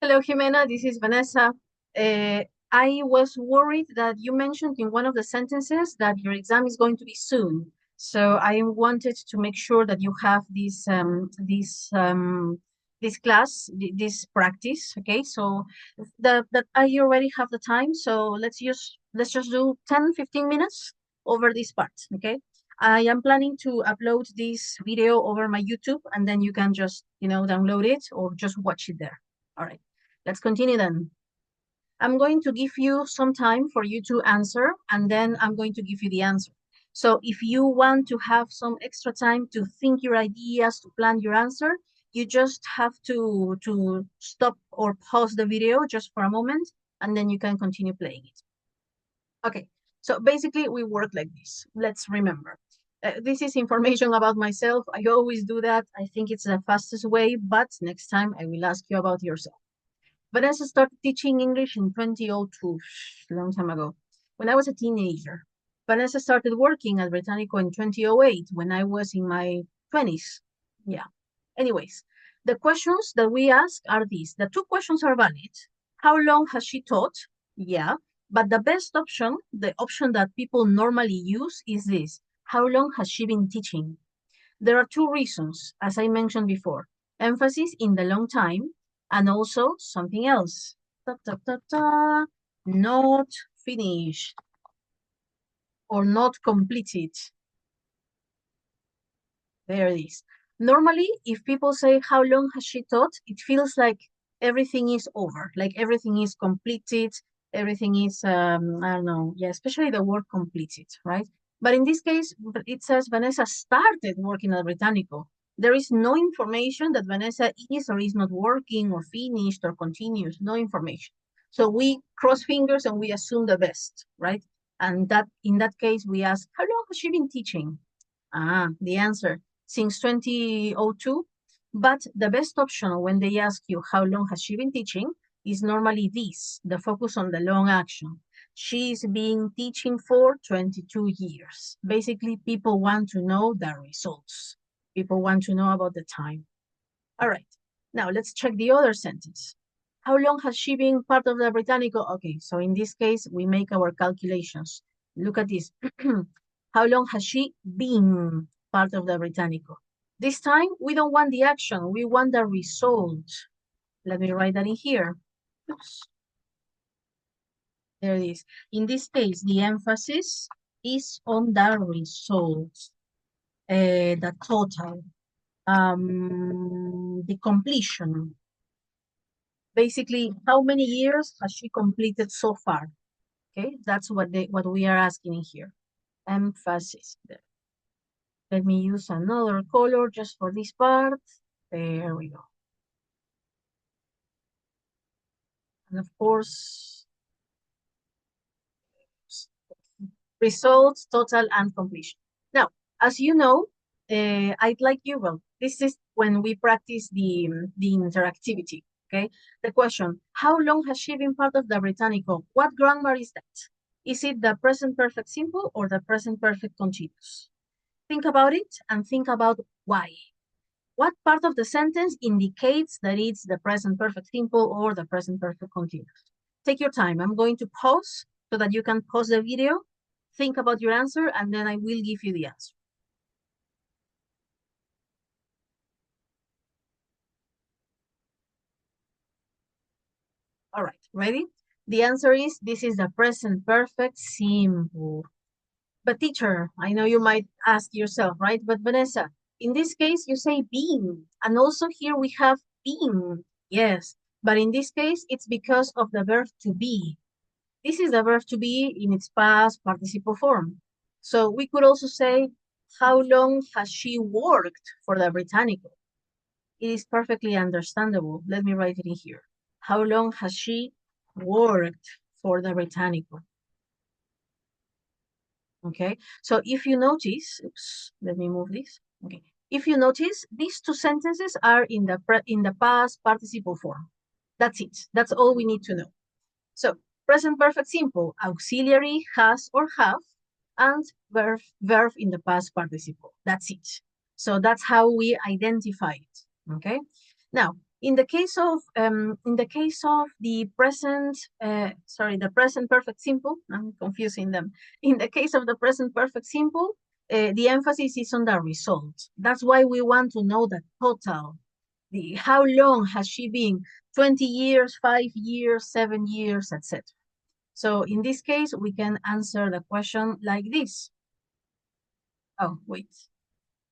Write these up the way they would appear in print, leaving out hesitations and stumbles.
Hello, Jimena. This is Vanessa. I was worried that you mentioned in one of the sentences that your exam is going to be soon. So I wanted to make sure that you have this class, this practice. Okay, so that I already have the time. So let's just do 10-15 minutes over this part. Okay. I am planning to upload this video over my YouTube, and then you can just download it or just watch it there. All right. Let's continue then. I'm going to give you some time for you to answer, and then I'm going to give you the answer. So if you want to have some extra time to think your ideas, to plan your answer, you just have to stop or pause the video just for a moment, and then you can continue playing it. Okay, so basically we work like this. Let's remember. This is information about myself. I always do that. I think it's the fastest way, but next time I will ask you about yourself. Vanessa started teaching English in 2002, a long time ago, when I was a teenager. Vanessa started working at Britannico in 2008 when I was in my 20s. Yeah. Anyways, the questions that we ask are these. The two questions are valid. How long has she taught? Yeah. But the best option, the option that people normally use is this. How long has she been teaching? There are two reasons, as I mentioned before. Emphasis in the long time and also something else. Ta, ta, ta, ta, not finished or not completed. There it is. Normally, if people say, how long has she taught? It feels like everything is over, like everything is completed, everything is, I don't know, yeah, especially the word completed, right? But in this case, it says Vanessa started working at Britannico. There is no information that Vanessa is or is not working or finished or continues, no information. So we cross fingers and we assume the best, right? And that in that case, we ask, how long has she been teaching? The answer since 2002. But the best option when they ask you how long has she been teaching is normally this, the focus on the long action. She's been teaching for 22 years. Basically, people want to know the results. People want to know about the time. All right. Now let's check the other sentence. How long has she been part of the Britannico? Okay, so in this case, we make our calculations. Look at this. How long has she been part of the Britannico? This time, we don't want the action. We want the result. Let me write that in here. Oops. There it is. In this case, the emphasis is on the results, the total, the completion. Basically, how many years has she completed so far? Okay, that's what we are asking in here. Emphasis there. Let me use another color just for this part. There we go. And of course, results, total, and completion. Now, as you know, I'd like you, well, this is when we practice the interactivity, okay? The question, how long has she been part of the Britannico? What grammar is that? Is it the present perfect simple or the present perfect continuous? Think about it and think about why. What part of the sentence indicates that it's the present perfect simple or the present perfect continuous? Take your time. I'm going to pause so that you can pause the video, think about your answer, and then I will give you the answer. All right, ready? The answer is this is the present perfect simple. But teacher, I know you might ask yourself, right? But Vanessa, in this case, you say been. And also here we have been. Yes, but in this case, it's because of the verb to be. This is the verb to be in its past participle form. So we could also say, how long has she worked for the Britannico? It is perfectly understandable. Let me write it in here. How long has she worked for the Britannico? Okay, so if you notice, oops, let me move this. Okay, if you notice, these two sentences are in the past participle form. That's it. That's all we need to know. So present perfect simple, auxiliary has or have, and verb in the past participle. That's it. So that's how we identify it. Okay. Now In the case of the present, the present perfect simple, I'm confusing them. In the case of the present perfect simple, the emphasis is on the result. That's why we want to know the total. How long has she been? 20 years, 5 years, 7 years, etc. So in this case, we can answer the question like this. Oh, wait,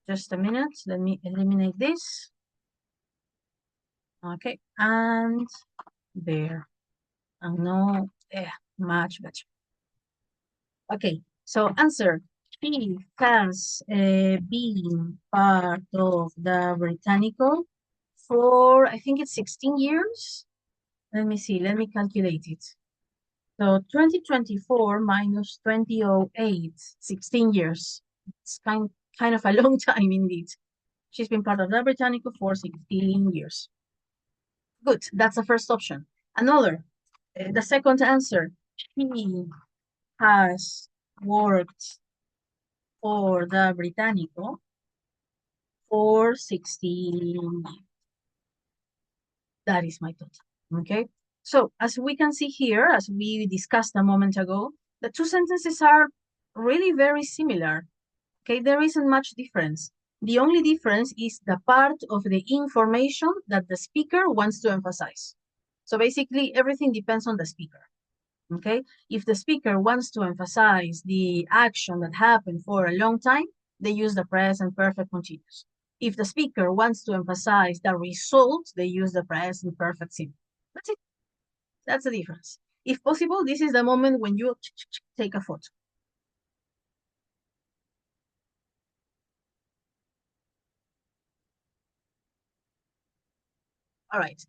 just a minute. Let me eliminate this. Okay, and there. And no, much better. Okay, so answer. She has been part of the Britannico for, I think it's 16 years. Let me see, let me calculate it. So 2024 minus 2008, 16 years. It's kind of a long time indeed. She's been part of the Britannico for 16 years. Good, that's the first option. Another, the second answer. She has worked for the Britannico for 16 years. That is my total, okay? So as we can see here, as we discussed a moment ago, the two sentences are really very similar, okay? There isn't much difference. The only difference is the part of the information that the speaker wants to emphasize. So basically, everything depends on the speaker, okay? If the speaker wants to emphasize the action that happened for a long time, they use the present perfect continuous. If the speaker wants to emphasize the result, they use the present perfect simple. That's it. That's the difference. If possible, this is the moment when you take a photo. All right.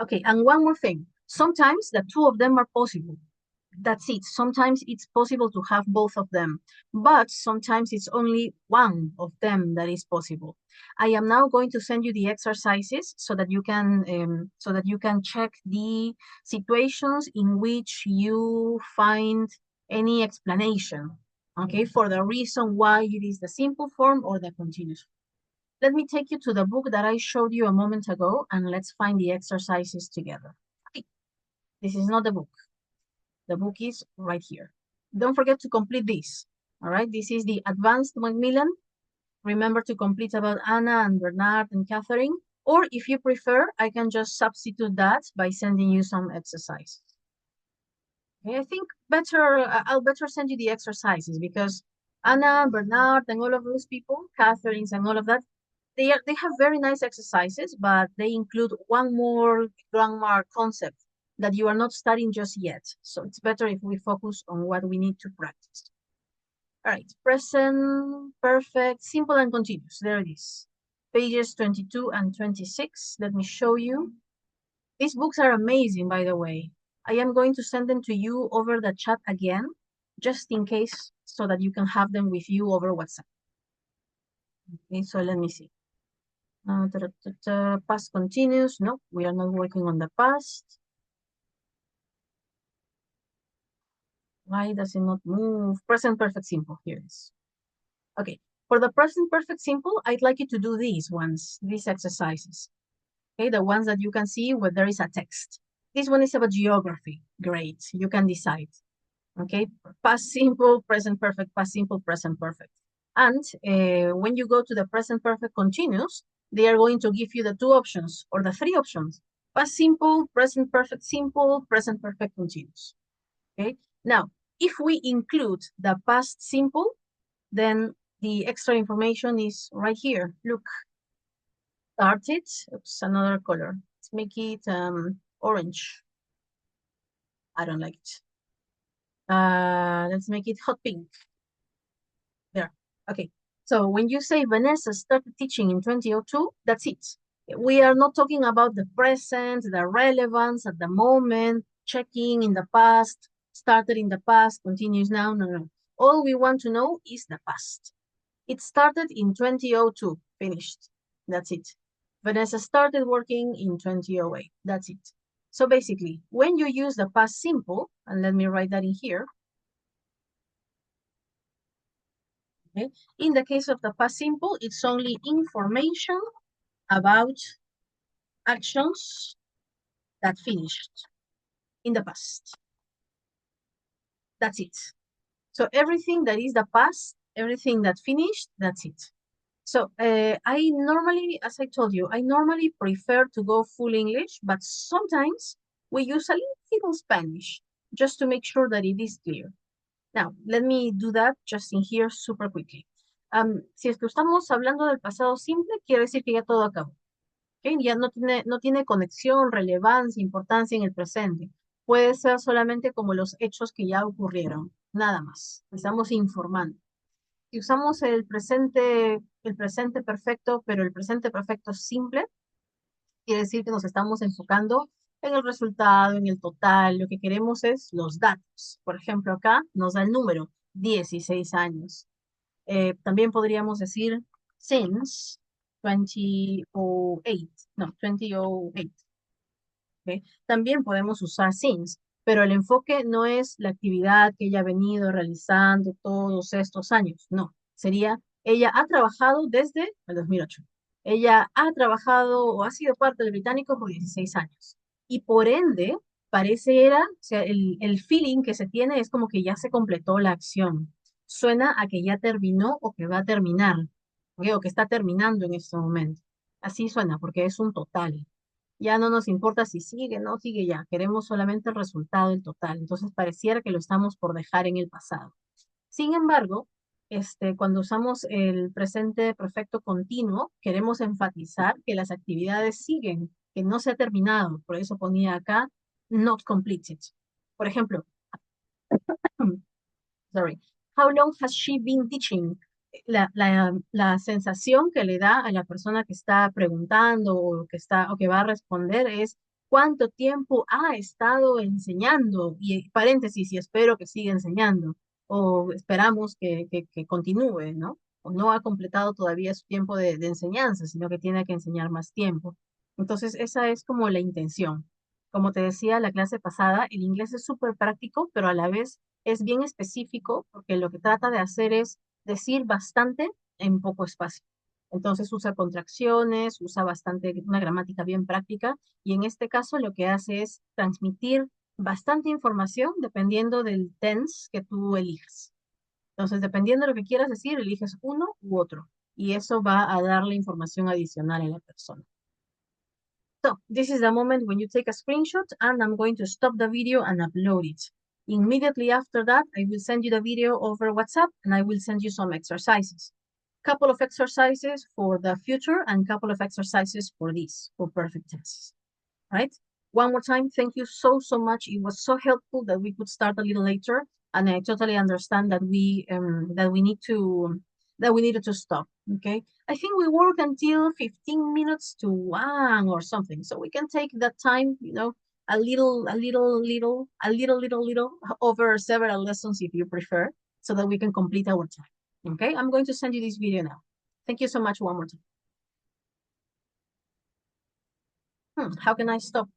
Okay, and one more thing. Sometimes the two of them are possible. That's it. Sometimes it's possible to have both of them, but sometimes it's only one of them that is possible. I am now going to send you the exercises so that you can check the situations in which you find any explanation, okay, for the reason why it is the simple form or the continuous form. Let me take you to the book that I showed you a moment ago, and let's find the exercises together. Okay. This is not the book. The book is right here. Don't forget to complete this. All right, this is the advanced Macmillan. Remember to complete about Anna and Bernard and Catherine. Or if you prefer, I can just substitute that by sending you some exercises. Okay, I think I'll better send you the exercises because Anna, Bernard, and all of those people, Catherine's and all of that, they have very nice exercises, but they include one more grammar concept that you are not studying just yet. So it's better if we focus on what we need to practice. All right, present, perfect, simple and continuous. There it is. Pages 22 and 26. Let me show you. These books are amazing, by the way. I am going to send them to you over the chat again, just in case, so that you can have them with you over WhatsApp. Okay, so let me see. Past continuous. No, we are not working on the past. Why does it not move? Present perfect simple. Here it is. Okay, for the present perfect simple, I'd like you to do these ones, these exercises. Okay, the ones that you can see where there is a text. This one is about geography. Great, you can decide. Okay, past simple, present perfect, past simple, present perfect. And when you go to the present perfect continuous, they are going to give you the two options or the three options: past simple, present perfect simple, present perfect continuous. Okay, now if we include the past simple, then the extra information is right here. Look, started. Oops, another color. Let's make it orange. I don't like it. Let's make it hot pink. There. Okay. So when you say Vanessa started teaching in 2002, that's it. We are not talking about the present, the relevance at the moment, checking in the past, started in the past, continues now. No, no. All we want to know is the past. It started in 2002, finished. That's it. Vanessa started working in 2008. That's it. So basically, when you use the past simple, and let me write that in here, okay? In the case of the past simple, it's only information about actions that finished in the past. That's it. So everything that is the past, everything that finished, that's it. So I normally, as I told you, I normally prefer to go full English, but sometimes we use a little Spanish just to make sure that it is clear. Now, let me do that just in here super quickly. Si es que estamos hablando del pasado simple, quiere decir que ya todo acabó. ¿Ok? Ya no tiene conexión, relevancia, importancia en el presente. Puede ser solamente como los hechos que ya ocurrieron, nada más. Estamos informando. Si usamos el presente perfecto, pero el presente perfecto simple, quiere decir que nos estamos enfocando en el resultado, en el total. Lo que queremos es los datos. Por ejemplo, acá nos da el número, 16 años. También podríamos decir since 2008. No, 2008. ¿Ok? También podemos usar since, pero el enfoque no es la actividad que ella ha venido realizando todos estos años. No, sería, ella ha trabajado desde el 2008. Ella ha trabajado o ha sido parte del británico por 16 años. Y por ende, o sea, el feeling que se tiene es como que ya se completó la acción. Suena a que ya terminó o que va a terminar, ¿ok? O que está terminando en este momento. Así suena, porque es un total. Ya no nos importa si sigue, no sigue ya. Queremos solamente el resultado, el total. Entonces pareciera que lo estamos por dejar en el pasado. Sin embargo, cuando usamos el presente perfecto continuo, queremos enfatizar que las actividades siguen, que no se ha terminado. Por eso ponía acá, not completed. Por ejemplo, sorry, how long has she been teaching? La sensación que le da a la persona que está preguntando o que va a responder es cuánto tiempo ha estado enseñando, y paréntesis, y espero que siga enseñando, o esperamos que continúe, ¿no? O no ha completado todavía su tiempo de enseñanza, sino que tiene que enseñar más tiempo. Entonces, esa es como la intención. Como te decía la clase pasada, el inglés es súper práctico, pero a la vez es bien específico porque lo que trata de hacer es decir bastante en poco espacio. Entonces usa contracciones, usa bastante, una gramática bien práctica y en este caso lo que hace es transmitir bastante información dependiendo del tense que tú elijas. Entonces, dependiendo de lo que quieras decir, eliges uno u otro y eso va a darle información adicional a la persona. So, this is the moment when you take a screenshot and I'm going to stop the video and upload it. Immediately after that, I will send you the video over WhatsApp and I will send you some exercises. Couple of exercises for the future and couple of exercises for this, for perfect tenses. Right? One more time, thank you so, so much. It was so helpful that we could start a little later, and I totally understand that we needed to stop. Okay, I think we work until 15 minutes to 1 or something, so we can take that time, a little over several lessons if you prefer, so that we can complete our time. Okay, I'm going to send you this video now. Thank you so much one more time. How can I stop?